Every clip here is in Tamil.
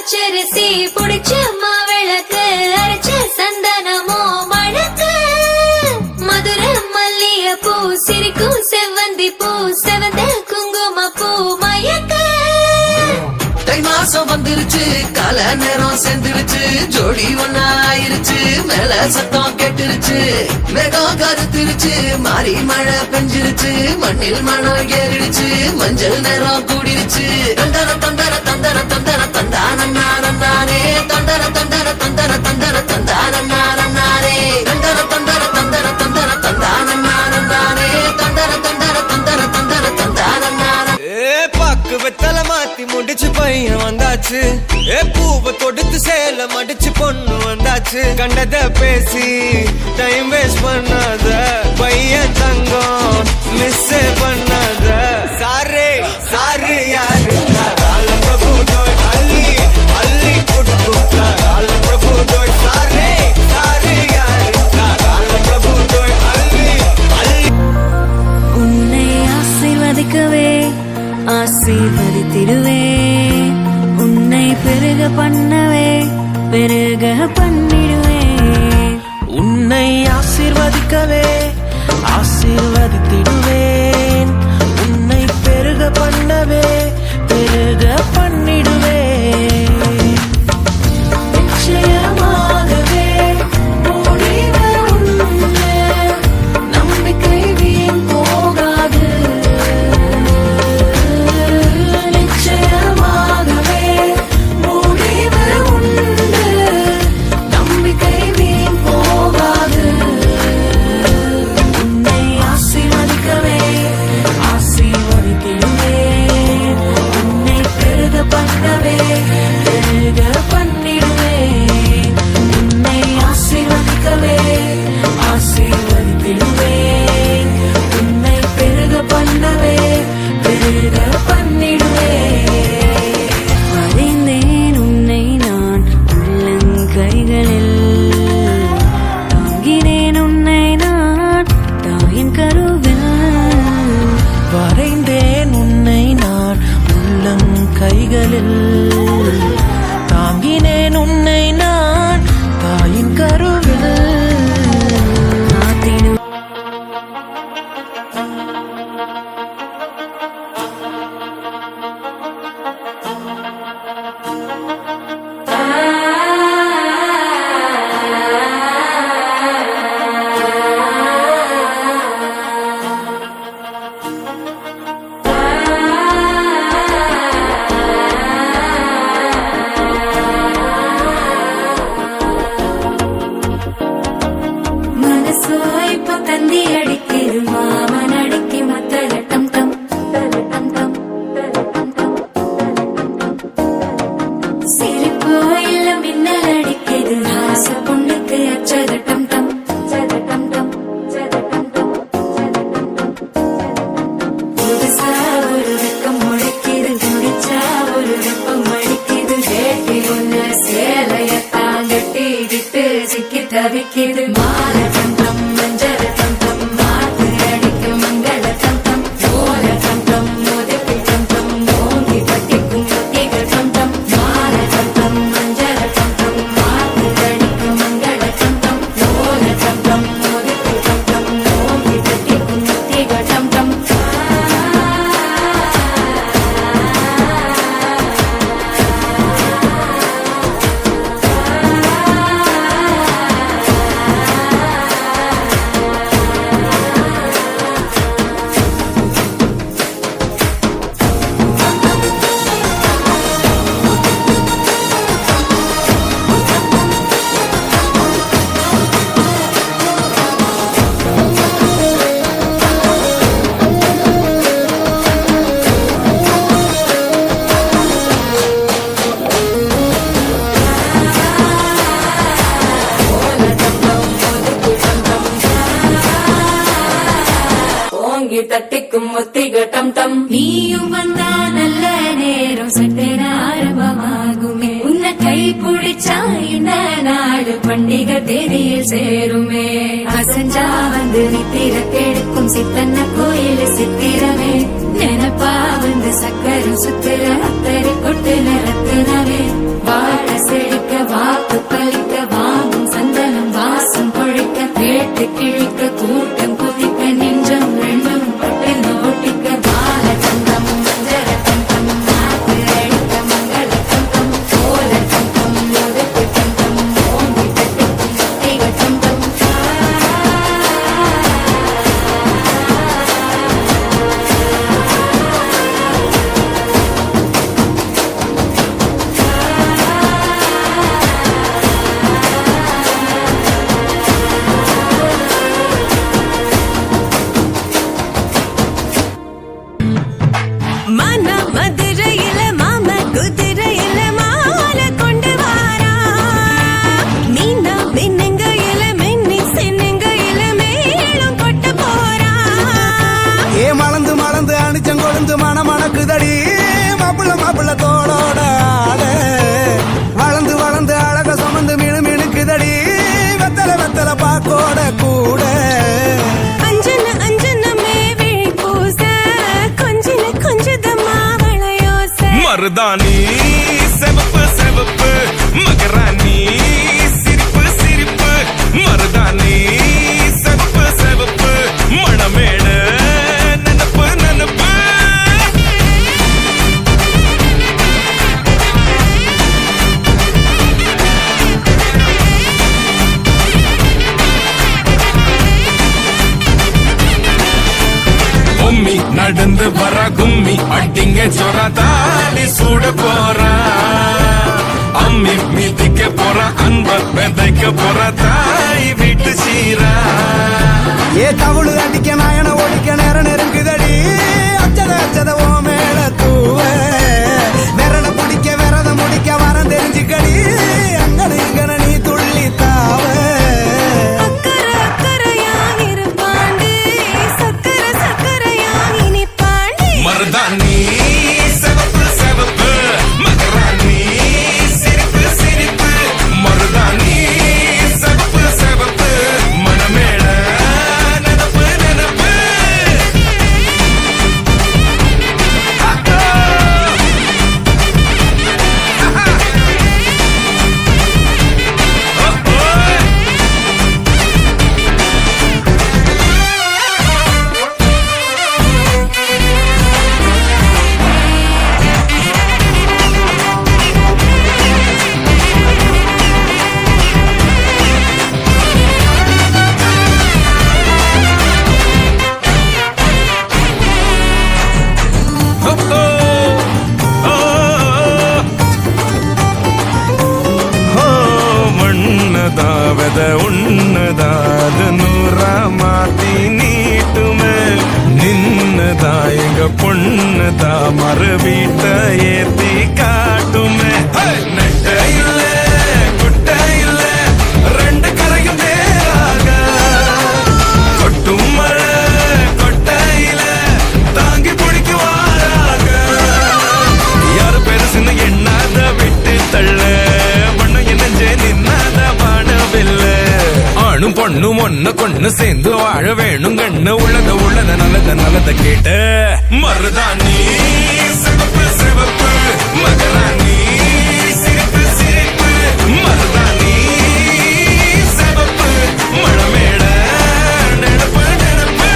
பச்சரிசி புடிச்ச மாவிளக்கு அரைச்ச சந்தனமோ மணக்கு மதுர மல்லிய பூ சிரிக்கும் செவ்வந்தி பூ செவந்த குங்கும பூ மயக்க தை மாசம் வந்துருச்சு கால நேரம் சேர்ந்துருச்சு ஜோடி ஒன்னா ஆயிருச்சு மேல சத்தம் கேட்டுருச்சு மேகம் கருத்துருச்சு மாறி மழை பெஞ்சிருச்சு மண்ணில் மனம் ஏறிடுச்சு மஞ்சள் நேரம் கூடிருச்சு தந்தர தந்தர தந்தர தந்தர தந்தானே தந்தர தந்தர தந்தர தந்தர தந்தானே தந்தர தந்தர தந்தர தந்தர தந்தானே தந்தர தந்தர தந்தர தந்தர தந்தானே பாக்கு வெத்தல மாத்தி முடிச்சு பையன் வந்தாச்சு பூவை தொடுத்து சேல மடிச்சு பொண்ணு வந்தாச்சு கண்டத பேசி டைம் வேஸ்ட் பண்ணாத பையன் தங்கம் மிஸ் பண்ணாத சாரே சாரு யாரு பிரபு தோய் அள்ளி அள்ளி குட்டு பிரபு தோய் சாரே சாரு யாரு பிரபு தோய் அள்ளி அள்ளி உன்னை ஆசீர்வதிக்கவே ஆசீர்வதித்திடுவே உன்னை பெருக பண்ணவே பெருக பண்ணிடுவே உன்னை ஆசீர்வதிக்கவே ஆசீர்வதித்திடுவேன் உன்னை பெருக பண்ணவே பெருக பண்ணிடுவேன் நிச்சயமாகவே முடிவு உண்டு நம்பிக்கை வீண் போகாது நிச்சயமாகவே முடிவு உண்டு நம்பிக்கை வீண் போகாது உன்னை ஆசீர்வதிக்கவே ஆசீர்வதித்திடுவேன் உன்னை பெருக பண்ணவே பெருக பண்ணிடுவேன் உன்னை ஆசீர்வதிக்கவே ஆசீர்வதித்திடுவேன் உன்னை பெருக பண்ணவே பெருக பண்ணிடுவேன் அறிந்தேன் உன்னை நான் உள்ளங்கைகளில் தாங்கினேன் உன்னை நான் தாயின் கருவில் வரைந்தேன் உன்னை நான் உள்ளங்கைகளில் தாங்கினேன் உன்னை நான் தாயின் கருவில் காத்திடும் மனசோ இப்ப தந்தி அடிக்குது மாமன் அடிக்கு மத்தல டம் டம் டம் டம் சிரிப்போ இல்ல மின்னல் அடிக்குது ஆச பொண்ணுக்கு அச்சத டம் டம் டம் டம் புதுசா ஒரு வெக்கம் முளைக்குது குடிச்சா ஒரு வெப்பம் அடிக்குது வேட்டி ஒண்ணு சேலையத்தான் கட்டிக்கிட்டு சிக்கி தவிக்குது மால டம் டம் மஞ்சள் டம் டம் மாத்து அடிக்கும் மங்கள டம் டம் ஓல டம் டம் முதுகு டம் டம் ஓங்கி பட்டிக்கும் முத்திகள் டம் டம் மால டம் டம் மஞ்சள் டம் டம் மாத்து அடிக்கும் மங்கள டம் டம் ஓல டம் டம் முதுகு டம் டம் ஓங்கி பட்டிக்கும் முத்திகள் டம் டம் தட்டிக்கும் ஒத்திக டம் டம் நீயும் வந்தா நல்ல நேரம் சட்டென ஆரம்பமாகுமே உன்னை கை பிடிச்சா இந்த நாடு பண்டிகை தேதியில் சேருமே அசஞ்சா வந்து நித்திர கெடுக்கும் சித்தன்ன கோயில் சித்திரமே நினைப்பா வந்து சக்கரம் சுத்துற அத்தரி கொட்டுல ரத்தினவே வாழ செழிக்க வாக்கு பலிக்க வாங்கும் சந்தனம் வாசம் பொழிக்க வேட்டு கிழிக்க கூட்டம் குதிக்க நெஞ்சம் ரெண்டும் பட்டில் ஒட்டிக்க பால தங்கம் மஞ்சர தங்கம் நாக்கு அடிக்க மங்கள தங்கம் கோல தங்கம் ஒதுக்கு தங்கம் ஓங்கி தட்டுக்கும் தீக தங்கம் மன மதுரையில மாம குதிரையில மாலை கொண்டு வாரா மீனா மின்னுங்கையில மின்னி சின்னுங்கையில மேளம் கொட்ட போறா ஏ மலந்து மலந்து அணிச்சம் கொழுந்து மணக்குதடி மாப்பிள்ள தோளோட ஆட வளர்ந்து வளர்ந்து அழக சுமந்து மினுக்குதடி வெத்தல பாக்கோட கூட அஞ்சன அஞ்சனமே விழி பூச கொஞ்சின கொஞ்சதம்மா வளையோச மருதாணி செவப்பு செவப்பு மகராணி சிரிப்பு சிரிப்பு மருதாணி செவப்பு செவப்பு மணமேட நனப்பு நனப்பு கும்மி நடந்து வர கும்மி அட்டிங்க சொரா தாலி சூட போறா அம்மி மீதிக்க போற அன்ப விதைக்க போற தாய் வீட்டு சீரா ஏ தவுளு அடிக்க நாயன ஒழிக்க நேரம் நெருங்குதடி அச்சத ஓ மேல தூவ விரல பிடிக்க விரத முடிக்க வரம் தெரிஞ்சுக்கடி அங்கன இங்கன நீ துள்ளி தாவ அக்கறை அக்கறையா இருப்பாண்டி சக்கர சக்கரையா இனிப்பாண்டி மருதாணி செவப்பு செவப்பு மகராணி சிரிப்பு சிரிப்பு மருதாணி செவப்பு செவப்பு மணமேள நனப்பு நனப்பு மண்ணதாவத உன்னதாத நூறா மாத்தி நீட்டுமே நின்னதா எங்க பொண்ணுதா மறு வீட்ட ஏத்தி காட்டுமே நெட்ட இல்ல குட்ட இல்ல ரெண்டு கரையும் நேராக கொட்டும் மழை கொட்டையில தாங்கி பிடிக்குவாராக யாரு பெருசுன்னு எண்ணாத விட்டு தள்ள மண்ணு என்னஞ்சே நின்னாத வானவில்ல ஆணும் பொண்ணும் ஒண்ணு கொண்டு சேர்ந்து வாழ வேணும் கண்ணு உள்ளத நல்லத கேட்டு மருதாணி சிவப்பு சிவப்பு மகராணி சிரிப்பு சிரிப்பு மருதாணி சிவப்பு மணமேட நெனப்பு நெனப்பு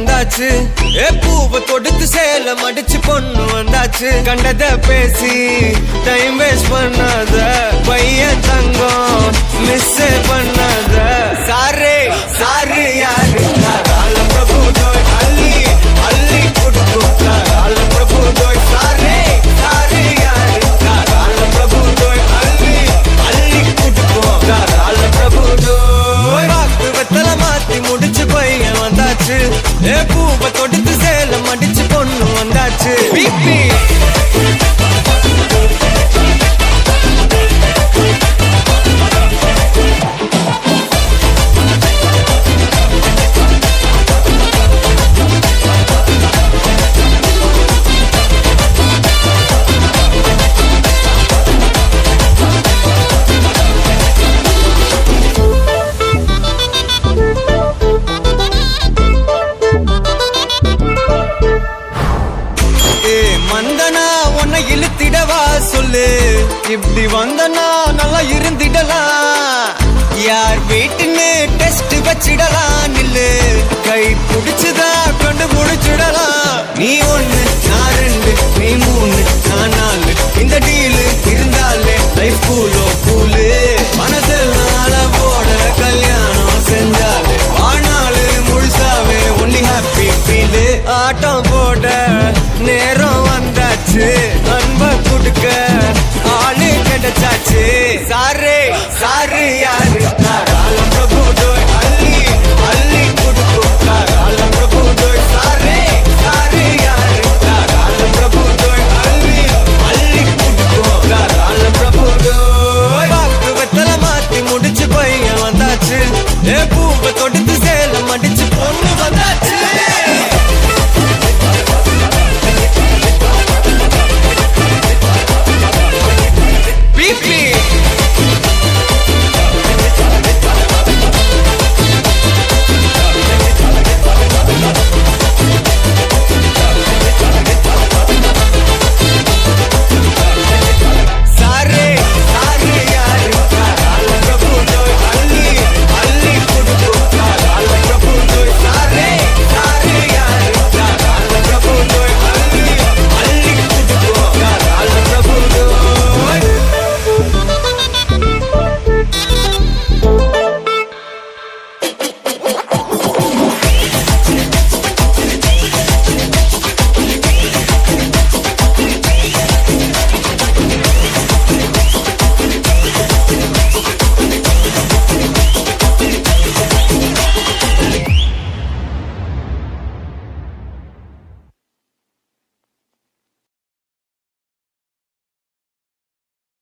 வந்தாச்சு பூவை தொடுத்து சேல மடிச்சு பொண்ணு வந்தாச்சு கண்டத பேசி டைம் வேஸ்ட் பண்ணாத பையன் தங்கம் மிஸ் பண்ணாத சாரே சாரு யாரு கால பிரபு தோய் அள்ளி அள்ளி கொடுக்கும் கால பிரபு தோய் சாரே சாரு யாரு கால பிரபு தோய் அள்ளி அள்ளி கொடுக்கும் கால பிரபு தோய் வாக்கு வெத்தல மாத்தி முடிச்சு பையன் வந்தாச்சு பூவை தொடுத்து சேல மடிச்சு பொண்ணு வந்தாச்சு பிபி வந்தனா உன்னை இழுத்திடவா சொல்லு இப்படி வந்தனா நல்லா இருந்திடலாம் யார் வீட்டுன்னு டெஸ்ட் வச்சிடலாம் நில்லு கை பிடிச்சுதா கொண்டு முடிச்சிடலாம் நீ ஒண்ணு நான் ரெண்டு நீ மூணு நான் நாலு இந்த டீலு இருந்தாலே லைஃப் கூலோ கூலு மனசெல்லாம் போட கல்யாணம் செஞ்சாலே ஆனாலு முழுசாவே ஒன்லி ஹாப்பி ஃபீலு ஆட்டம் போட நே